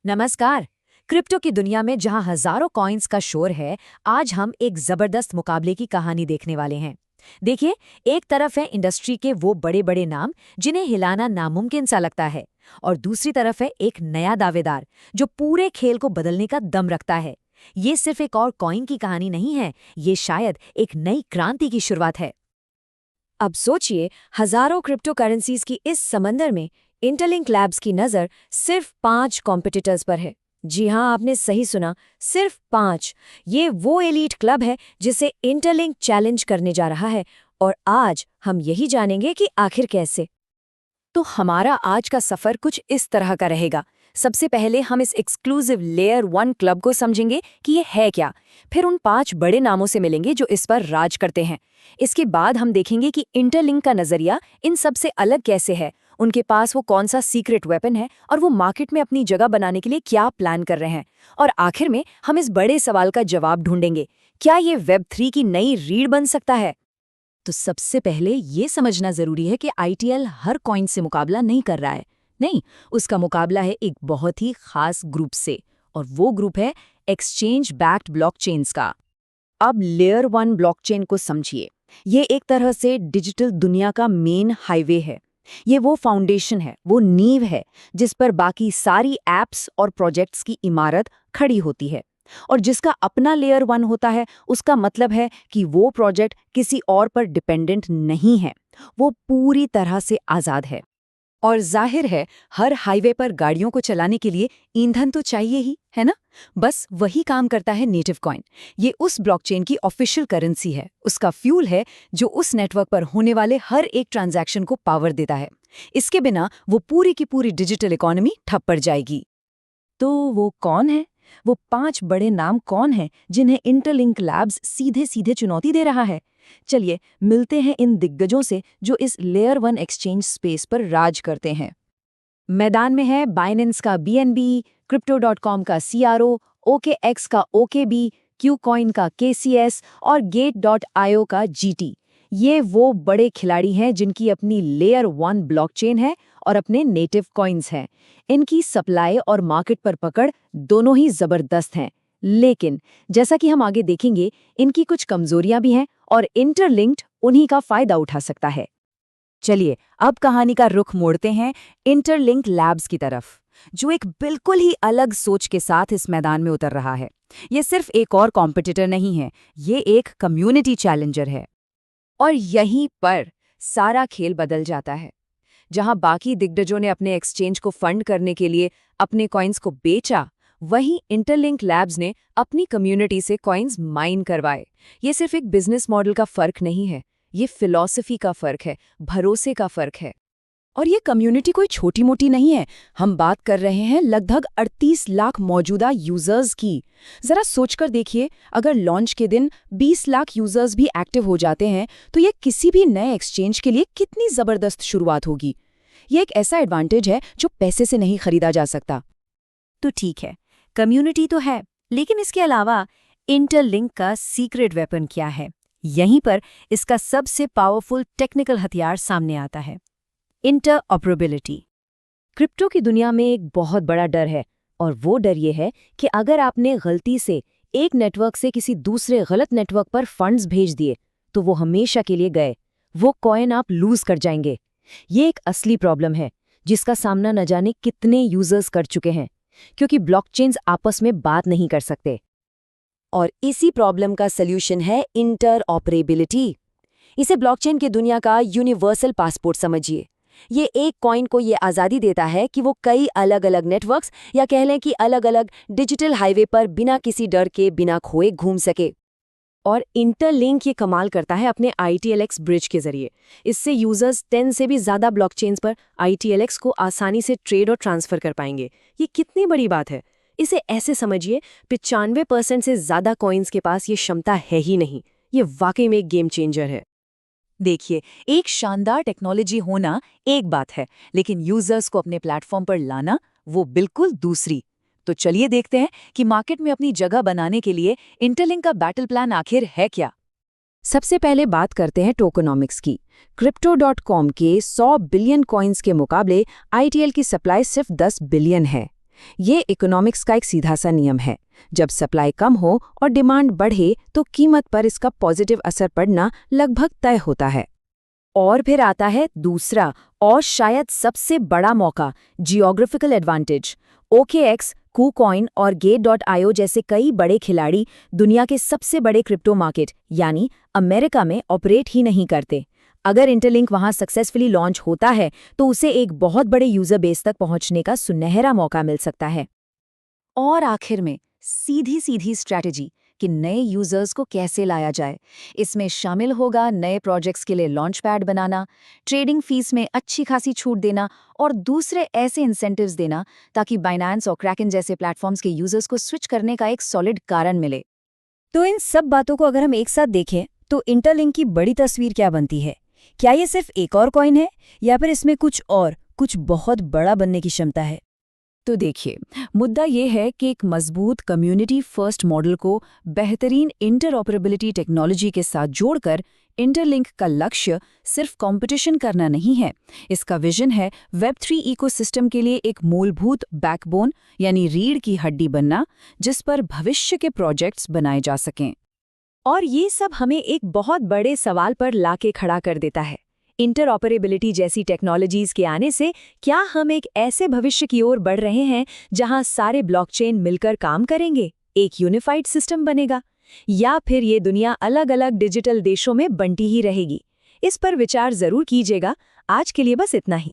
नमस्कार। क्रिप्टो की दुनिया में जहां हजारों कॉइन्स का शोर है, आज हम एक जबरदस्त मुकाबले की कहानी देखने वाले हैं। देखिए, एक तरफ है इंडस्ट्री के वो बड़े बड़े नाम जिन्हें हिलाना नामुमकिन सा लगता है, और दूसरी तरफ है एक नया दावेदार जो पूरे खेल को बदलने का दम रखता है। ये सिर्फ एक और कॉइन की कहानी नहीं है, ये शायद एक नई क्रांति की शुरुआत है। अब सोचिए, हजारों क्रिप्टो करेंसीज की इस समंदर में इंटरलिंक लैब्स की नज़र सिर्फ 5 कॉम्पिटिटर्स पर है। जी हाँ, आपने सही सुना, सिर्फ 5। ये वो एलीट क्लब है जिसे इंटरलिंक चैलेंज करने जा रहा है, और आज हम यही जानेंगे कि आखिर कैसे। तो हमारा आज का सफर कुछ इस तरह का रहेगा। सबसे पहले हम इस एक्सक्लूसिव लेयर 1 क्लब को समझेंगे कि ये है क्या। फिर उन 5 बड़े नामों से मिलेंगे जो इस पर राज करते हैं। इसके बाद हम देखेंगे कि इंटरलिंक का नजरिया इन सब से अलग कैसे है, उनके पास वो कौन सा सीक्रेट वेपन है, और वो मार्केट में अपनी जगह बनाने के लिए क्या प्लान कर रहे हैं। और आखिर में हम इस बड़े सवाल का जवाब ढूंढेंगे, क्या ये वेब 3 की नई रीढ़ बन सकता है। तो सबसे पहले ये समझना जरूरी है कि आईटीएल हर कॉइन से मुकाबला नहीं कर रहा है। नहीं, उसका मुकाबला है एक बहुत ही खास ग्रुप से, और वो ग्रुप है एक्सचेंज बैक्ड ब्लॉकचेन्स का। अब लेयर 1 ब्लॉकचेन को समझिए। ये एक तरह से डिजिटल दुनिया का मेन हाईवे है। ये वो फाउंडेशन है, वो नींव है जिस पर बाकी सारी एप्स और प्रोजेक्ट्स की इमारत खड़ी होती है। और जिसका अपना लेयर 1 होता है, उसका मतलब है कि वो प्रोजेक्ट किसी और पर डिपेंडेंट नहीं है, वो पूरी तरह से आज़ाद है। और जाहिर है, हर हाईवे पर गाड़ियों को चलाने के लिए ईंधन तो चाहिए ही, है ना? बस वही काम करता है नेटिव कॉइन। ये उस ब्लॉकचेन की ऑफिशियल करेंसी है, उसका फ्यूल है जो उस नेटवर्क पर होने वाले हर एक ट्रांजैक्शन को पावर देता है। इसके बिना वो पूरी की पूरी डिजिटल इकोनॉमी ठप पड़ जाएगी। तो वो कौन है? वो 5 बड़े नाम कौन हैं जिन्हें इंटरलिंक लैब्स सीधे सीधे चुनौती दे रहा है? चलिए मिलते हैं इन दिग्गजों से जो इस लेयर 1 एक्सचेंज स्पेस पर राज करते हैं। मैदान में है बाइनेंस का बीएनबी, क्रिप्टो.com का सीआरओ, OKX का OKB, क्यूकॉइन का KCS और गेट.io का GT। ये वो बड़े खिलाड़ी हैं जिनकी अपनी लेयर 1 ब्लॉकचेन है और अपने नेटिव कॉइन्स हैं। इनकी सप्लाई और मार्केट पर पकड़ दोनों ही जबरदस्त हैं। लेकिन जैसा कि हम आगे देखेंगे, इनकी कुछ कमजोरियां भी हैं और इंटरलिंक्ड उन्हीं का फायदा उठा सकता है। चलिए अब कहानी का रुख मोड़ते हैं इंटरलिंक लैब्स की तरफ, जो एक बिल्कुल ही अलग सोच के साथ इस मैदान में उतर रहा है। ये सिर्फ एक और कॉम्पिटिटर नहीं है, ये एक कम्युनिटी चैलेंजर है। और यहीं पर सारा खेल बदल जाता है। जहां बाकी दिग्गजों ने अपने एक्सचेंज को फंड करने के लिए अपने कॉइन्स को बेचा, वहीं इंटरलिंक लैब्स ने अपनी कम्युनिटी से कॉइन्स माइन करवाए। ये सिर्फ एक बिजनेस मॉडल का फर्क नहीं है, ये फिलॉसफी का फर्क है, भरोसे का फर्क है। और ये कम्युनिटी कोई छोटी मोटी नहीं है। हम बात कर रहे हैं लगभग 38 लाख मौजूदा यूजर्स की। जरा सोचकर देखिए, अगर लॉन्च के दिन 20 लाख यूजर्स भी एक्टिव हो जाते हैं, तो ये किसी भी नए एक्सचेंज के लिए कितनी जबरदस्त शुरुआत होगी। ये एक ऐसा एडवांटेज है जो पैसे से नहीं खरीदा जा सकता। तो ठीक है, कम्युनिटी तो है, लेकिन इसके अलावा इंटरलिंक का सीक्रेट वेपन क्या है? यहीं पर इसका सबसे पावरफुल टेक्निकल हथियार सामने आता है, इंटरऑपरेबिलिटी। क्रिप्टो की दुनिया में एक बहुत बड़ा डर है, और वो डर ये है कि अगर आपने गलती से एक नेटवर्क से किसी दूसरे गलत नेटवर्क पर फंड्स भेज दिए, तो वो हमेशा के लिए गए। वो कॉइन आप लूज कर जाएंगे। ये एक असली प्रॉब्लम है जिसका सामना न जाने कितने यूजर्स कर चुके हैं, क्योंकि ब्लॉकचेन्स आपस में बात नहीं कर सकते। और इसी प्रॉब्लम का सल्यूशन है इंटरऑपरेबिलिटी। इसे ब्लॉकचेन की दुनिया का यूनिवर्सल पासपोर्ट समझिए। ये एक कॉइन को ये आज़ादी देता है कि वो कई अलग अलग नेटवर्क्स, या कह लें कि अलग अलग डिजिटल हाईवे पर बिना किसी डर के, बिना खोए घूम सके। और इंटरलिंक ये कमाल करता है अपने ITLX ब्रिज के जरिए। इससे यूजर्स 10 से भी ज़्यादा ब्लॉकचेन्स पर ITLX को आसानी से ट्रेड और ट्रांसफ़र कर पाएंगे। ये कितनी बड़ी बात है। इसे ऐसे समझिए, 95% से ज़्यादा कॉइन्स के पास ये क्षमता है ही नहीं। ये वाकई में एक गेम चेंजर है। देखिए, एक शानदार टेक्नोलॉजी होना एक बात है, लेकिन यूजर्स को अपने प्लेटफॉर्म पर लाना वो बिल्कुल दूसरी। तो चलिए देखते हैं कि मार्केट में अपनी जगह बनाने के लिए इंटरलिंक का बैटल प्लान आखिर है क्या। सबसे पहले बात करते हैं टोकनॉमिक्स की। क्रिप्टो.com के 100 बिलियन कॉइन्स के मुकाबले ITL की सप्लाई सिर्फ 10 बिलियन है। ये इकोनॉमिक्स का एक सीधा सा नियम है। जब सप्लाई कम हो और डिमांड बढ़े तो कीमत पर इसका पॉजिटिव असर पड़ना लगभग तय होता है। और फिर आता है दूसरा और शायद सबसे बड़ा मौका, जियोग्राफिकल एडवांटेज। OKX, KuCoin और Gate.io जैसे कई बड़े खिलाड़ी दुनिया के सबसे बड़े क्रिप्टो मार्केट यानी अमेरिका में ऑपरेट ही नहीं करते। अगर इंटरलिंक वहां सक्सेसफुली लॉन्च होता है तो उसे एक बहुत बड़े यूजर बेस तक पहुंचने का सुनहरा मौका मिल सकता है। और आखिर में सीधी सीधी स्ट्रैटेजी कि नए यूजर्स को कैसे लाया जाए। इसमें शामिल होगा नए प्रोजेक्ट्स के लिए लॉन्च पैड बनाना, ट्रेडिंग फीस में अच्छी खासी छूट देना और दूसरे ऐसे इंसेंटिव्स देना ताकि बाइनेंस और क्रैकन जैसे प्लेटफॉर्म्स के यूजर्स को स्विच करने का एक सॉलिड कारण मिले। तो इन सब बातों को अगर हम एक साथ देखें तो इंटरलिंक की बड़ी तस्वीर क्या बनती है? क्या ये सिर्फ एक और कॉइन है या फिर इसमें कुछ बहुत बड़ा बनने की क्षमता है? तो देखिए, मुद्दा ये है कि एक मजबूत कम्युनिटी फर्स्ट मॉडल को बेहतरीन इंटरऑपरेबिलिटी टेक्नोलॉजी के साथ जोड़कर इंटरलिंक का लक्ष्य सिर्फ कंपटीशन करना नहीं है। इसका विजन है वेब3 इकोसिस्टम के लिए एक मूलभूत बैकबोन यानी रीढ़ की हड्डी बनना, जिस पर भविष्य के प्रोजेक्ट्स बनाए जा सकें। और ये सब हमें एक बहुत बड़े सवाल पर लाके खड़ा कर देता है। इंटरऑपरेबिलिटी जैसी टेक्नोलॉजीज के आने से क्या हम एक ऐसे भविष्य की ओर बढ़ रहे हैं जहां सारे ब्लॉकचेन मिलकर काम करेंगे, एक यूनिफाइड सिस्टम बनेगा, या फिर ये दुनिया अलग अलग डिजिटल देशों में बंटी ही रहेगी? इस पर विचार जरूर कीजिएगा। आज के लिए बस इतना ही।